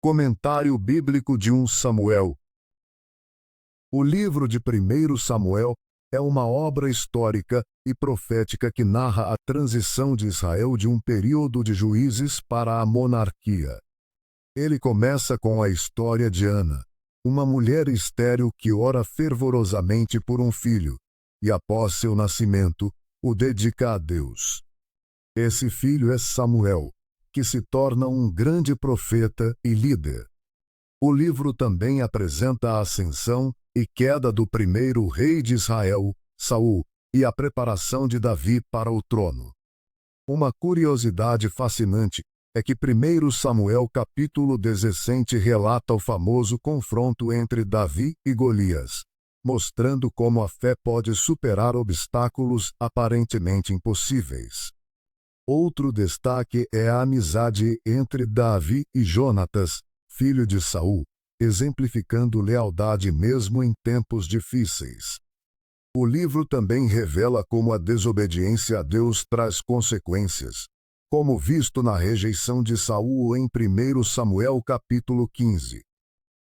Comentário bíblico de 1 Samuel. O livro de 1 Samuel é uma obra histórica e profética que narra a transição de Israel de um período de juízes para a monarquia. Ele começa com a história de Ana, uma mulher estéril que ora fervorosamente por um filho, e após seu nascimento, o dedica a Deus. Esse filho é Samuel, que se torna um grande profeta e líder. O livro também apresenta a ascensão e queda do primeiro rei de Israel, Saul, e a preparação de Davi para o trono. Uma curiosidade fascinante é que 1 Samuel capítulo 17 relata o famoso confronto entre Davi e Golias, mostrando como a fé pode superar obstáculos aparentemente impossíveis. Outro destaque é a amizade entre Davi e Jonatas, filho de Saul, exemplificando lealdade mesmo em tempos difíceis. O livro também revela como a desobediência a Deus traz consequências, como visto na rejeição de Saul em 1 Samuel capítulo 15.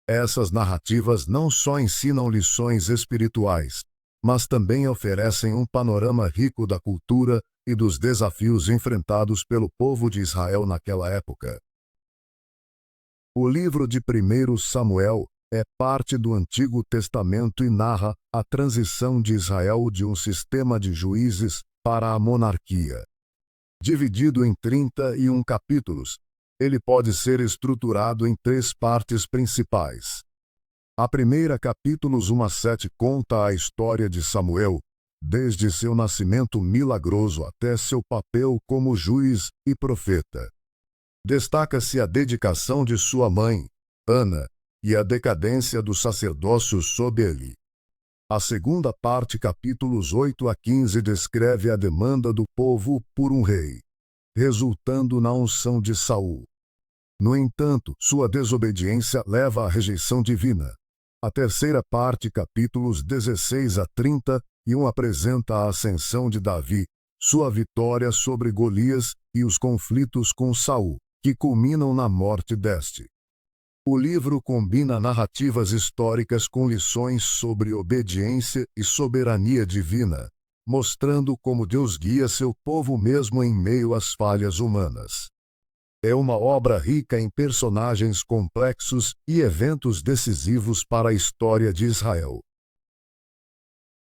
Essas narrativas não só ensinam lições espirituais, mas também oferecem um panorama rico da cultura e dos desafios enfrentados pelo povo de Israel naquela época. O livro de 1 Samuel é parte do Antigo Testamento e narra a transição de Israel de um sistema de juízes para a monarquia. Dividido em 31 capítulos, ele pode ser estruturado em 3 partes principais. A primeira, capítulos 1 a 7, conta a história de Samuel, desde seu nascimento milagroso até seu papel como juiz e profeta. Destaca-se a dedicação de sua mãe, Ana, e a decadência do sacerdócio sob ele. A segunda parte, capítulos 8 a 15, descreve a demanda do povo por um rei, resultando na unção de Saul. No entanto, sua desobediência leva à rejeição divina. A terceira parte, capítulos 16 a 31, apresenta a ascensão de Davi, sua vitória sobre Golias e os conflitos com Saul, que culminam na morte deste. O livro combina narrativas históricas com lições sobre obediência e soberania divina, mostrando como Deus guia seu povo mesmo em meio às falhas humanas. É uma obra rica em personagens complexos e eventos decisivos para a história de Israel.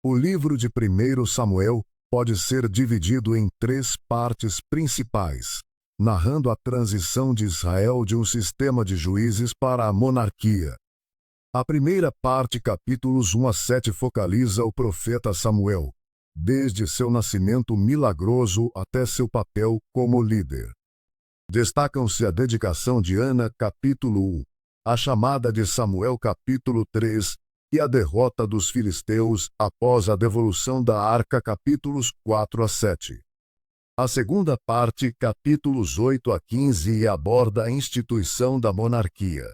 O livro de 1 Samuel pode ser dividido em 3 partes principais, narrando a transição de Israel de um sistema de juízes para a monarquia. A primeira parte, capítulos 1 a 7, focaliza o profeta Samuel, desde seu nascimento milagroso até seu papel como líder. Destacam-se a dedicação de Ana, capítulo 1, a chamada de Samuel, capítulo 3, e a derrota dos filisteus após a devolução da arca, capítulos 4 a 7. A segunda parte, capítulos 8 a 15, aborda a instituição da monarquia.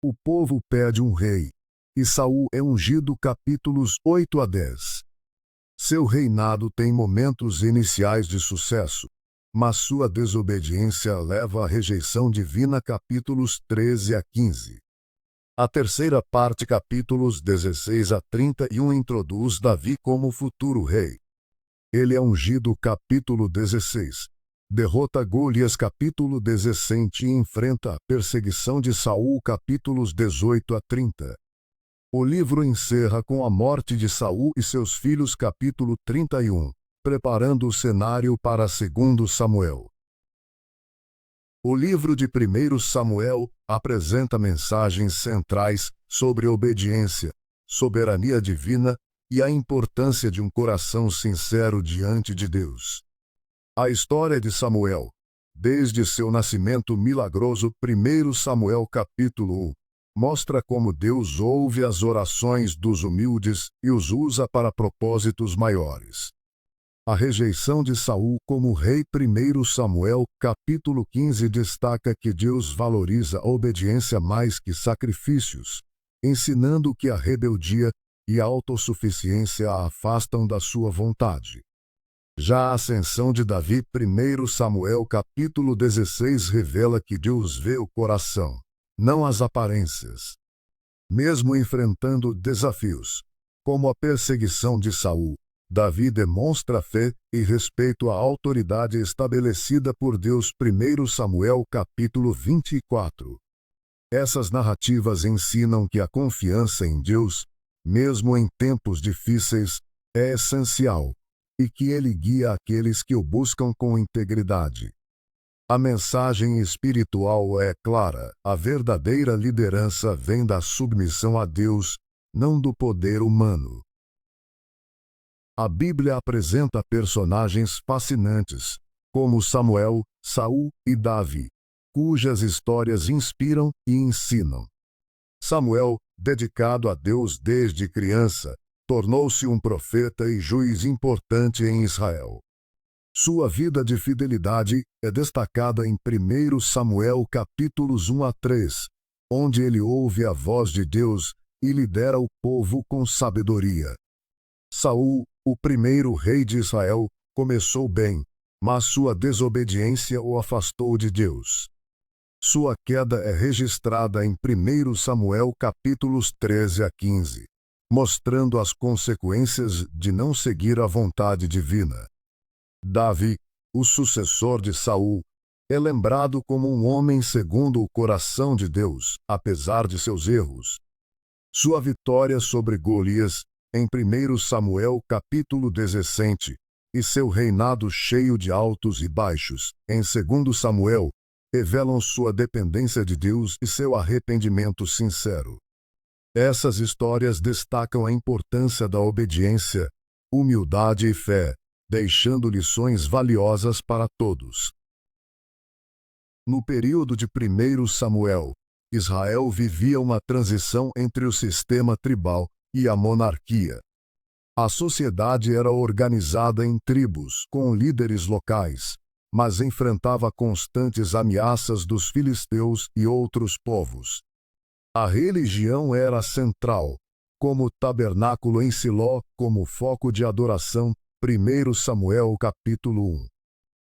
O povo pede um rei, e Saul é ungido, capítulos 8 a 10. Seu reinado tem momentos iniciais de sucesso, mas sua desobediência leva à rejeição divina, capítulos 13 a 15. A terceira parte, capítulos 16 a 31, introduz Davi como futuro rei. Ele é ungido, capítulo 16. Derrota Golias, capítulo 17, e enfrenta a perseguição de Saul, capítulos 18 a 30. O livro encerra com a morte de Saul e seus filhos, capítulo 31, preparando o cenário para 2 Samuel. O livro de 1 Samuel apresenta mensagens centrais sobre obediência, soberania divina e a importância de um coração sincero diante de Deus. A história de Samuel, desde seu nascimento milagroso, 1 Samuel capítulo 1, mostra como Deus ouve as orações dos humildes e os usa para propósitos maiores. A rejeição de Saul como rei, 1 Samuel capítulo 15, destaca que Deus valoriza a obediência mais que sacrifícios, ensinando que a rebeldia e a autossuficiência a afastam da sua vontade. Já a ascensão de Davi, 1 Samuel capítulo 16, revela que Deus vê o coração, não as aparências. Mesmo enfrentando desafios, como a perseguição de Saul, Davi demonstra fé e respeito à autoridade estabelecida por Deus. 1 Samuel capítulo 24. Essas narrativas ensinam que a confiança em Deus, mesmo em tempos difíceis, é essencial, e que Ele guia aqueles que o buscam com integridade. A mensagem espiritual é clara: a verdadeira liderança vem da submissão a Deus, não do poder humano. A Bíblia apresenta personagens fascinantes, como Samuel, Saul e Davi, cujas histórias inspiram e ensinam. Samuel, dedicado a Deus desde criança, tornou-se um profeta e juiz importante em Israel. Sua vida de fidelidade é destacada em 1 Samuel capítulos 1 a 3, onde ele ouve a voz de Deus e lidera o povo com sabedoria. Saul, o primeiro rei de Israel, começou bem, mas sua desobediência o afastou de Deus. Sua queda é registrada em 1 Samuel capítulos 13 a 15, mostrando as consequências de não seguir a vontade divina. Davi, o sucessor de Saul, é lembrado como um homem segundo o coração de Deus, apesar de seus erros. Sua vitória sobre Golias, em 1 Samuel capítulo 17, e seu reinado cheio de altos e baixos, em 2 Samuel, revelam sua dependência de Deus e seu arrependimento sincero. Essas histórias destacam a importância da obediência, humildade e fé, deixando lições valiosas para todos. No período de 1 Samuel, Israel vivia uma transição entre o sistema tribal e a monarquia. A sociedade era organizada em tribos, com líderes locais, mas enfrentava constantes ameaças dos filisteus e outros povos. A religião era central, como o tabernáculo em Siló como foco de adoração. 1 Samuel capítulo 1.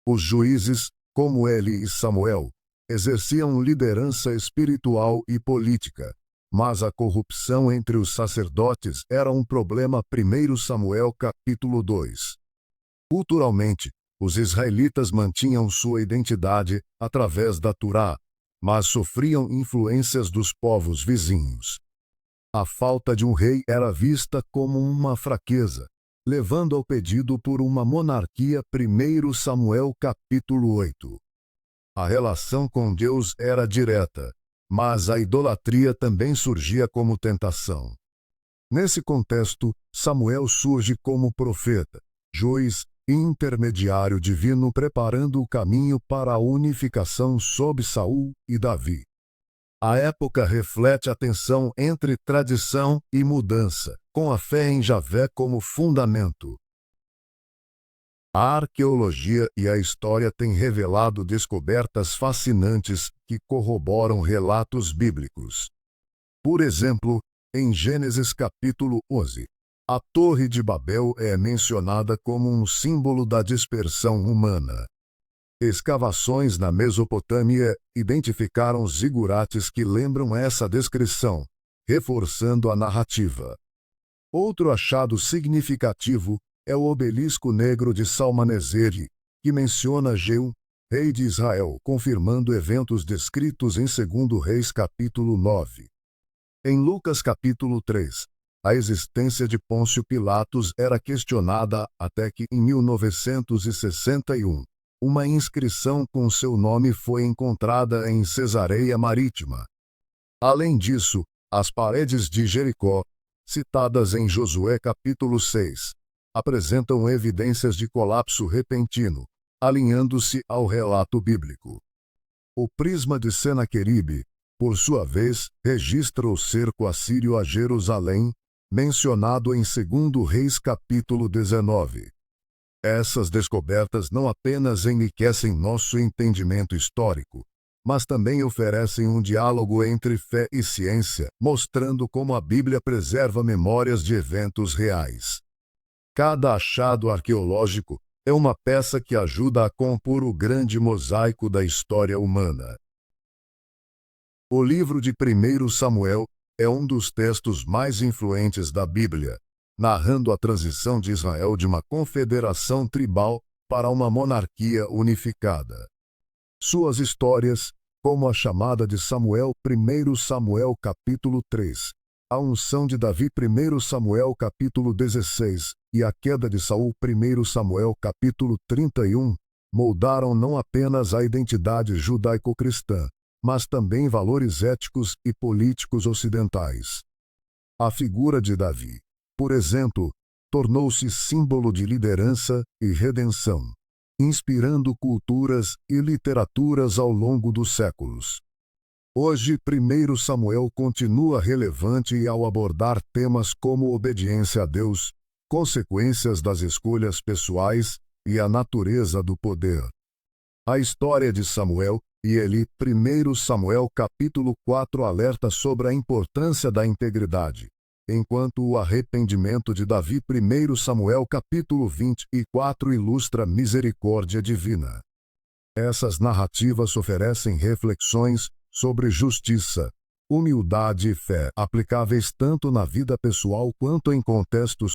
Os juízes, como Eli e Samuel, exerciam liderança espiritual e política, mas a corrupção entre os sacerdotes era um problema. 1 Samuel capítulo 2. Culturalmente, os israelitas mantinham sua identidade através da Torá, mas sofriam influências dos povos vizinhos. A falta de um rei era vista como uma fraqueza, levando ao pedido por uma monarquia. 1 Samuel capítulo 8. A relação com Deus era direta, mas a idolatria também surgia como tentação. Nesse contexto, Samuel surge como profeta, juiz e intermediário divino, preparando o caminho para a unificação sob Saul e Davi. A época reflete a tensão entre tradição e mudança, com a fé em Javé como fundamento. A arqueologia e a história têm revelado descobertas fascinantes que corroboram relatos bíblicos. Por exemplo, em Gênesis capítulo 11, a Torre de Babel é mencionada como um símbolo da dispersão humana. Escavações na Mesopotâmia identificaram zigurates que lembram essa descrição, reforçando a narrativa. Outro achado significativo é o obelisco negro de Salmaneser, que menciona Jeú, rei de Israel, confirmando eventos descritos em 2 Reis capítulo 9. Em Lucas capítulo 3, a existência de Pôncio Pilatos era questionada até que, em 1961, uma inscrição com seu nome foi encontrada em Cesareia Marítima. Além disso, as paredes de Jericó, citadas em Josué capítulo 6, apresentam evidências de colapso repentino, alinhando-se ao relato bíblico. O prisma de Senaqueribe, por sua vez, registra o cerco assírio a Jerusalém, mencionado em 2 Reis capítulo 19. Essas descobertas não apenas enriquecem nosso entendimento histórico, mas também oferecem um diálogo entre fé e ciência, mostrando como a Bíblia preserva memórias de eventos reais. Cada achado arqueológico é uma peça que ajuda a compor o grande mosaico da história humana. O livro de 1 Samuel é um dos textos mais influentes da Bíblia, narrando a transição de Israel de uma confederação tribal para uma monarquia unificada. Suas histórias, como a chamada de Samuel, 1 Samuel capítulo 3, a unção de Davi, 1 Samuel capítulo 16, e a queda de Saul, 1 Samuel capítulo 31, moldaram não apenas a identidade judaico-cristã, mas também valores éticos e políticos ocidentais. A figura de Davi, por exemplo, tornou-se símbolo de liderança e redenção, inspirando culturas e literaturas ao longo dos séculos. Hoje, 1 Samuel continua relevante ao abordar temas como obediência a Deus, consequências das escolhas pessoais e a natureza do poder. A história de Samuel e Eli, 1 Samuel capítulo 4 alerta sobre a importância da integridade, enquanto o arrependimento de Davi, 1 Samuel capítulo 24 ilustra misericórdia divina. Essas narrativas oferecem reflexões sobre justiça, humildade e fé, aplicáveis tanto na vida pessoal quanto em contextos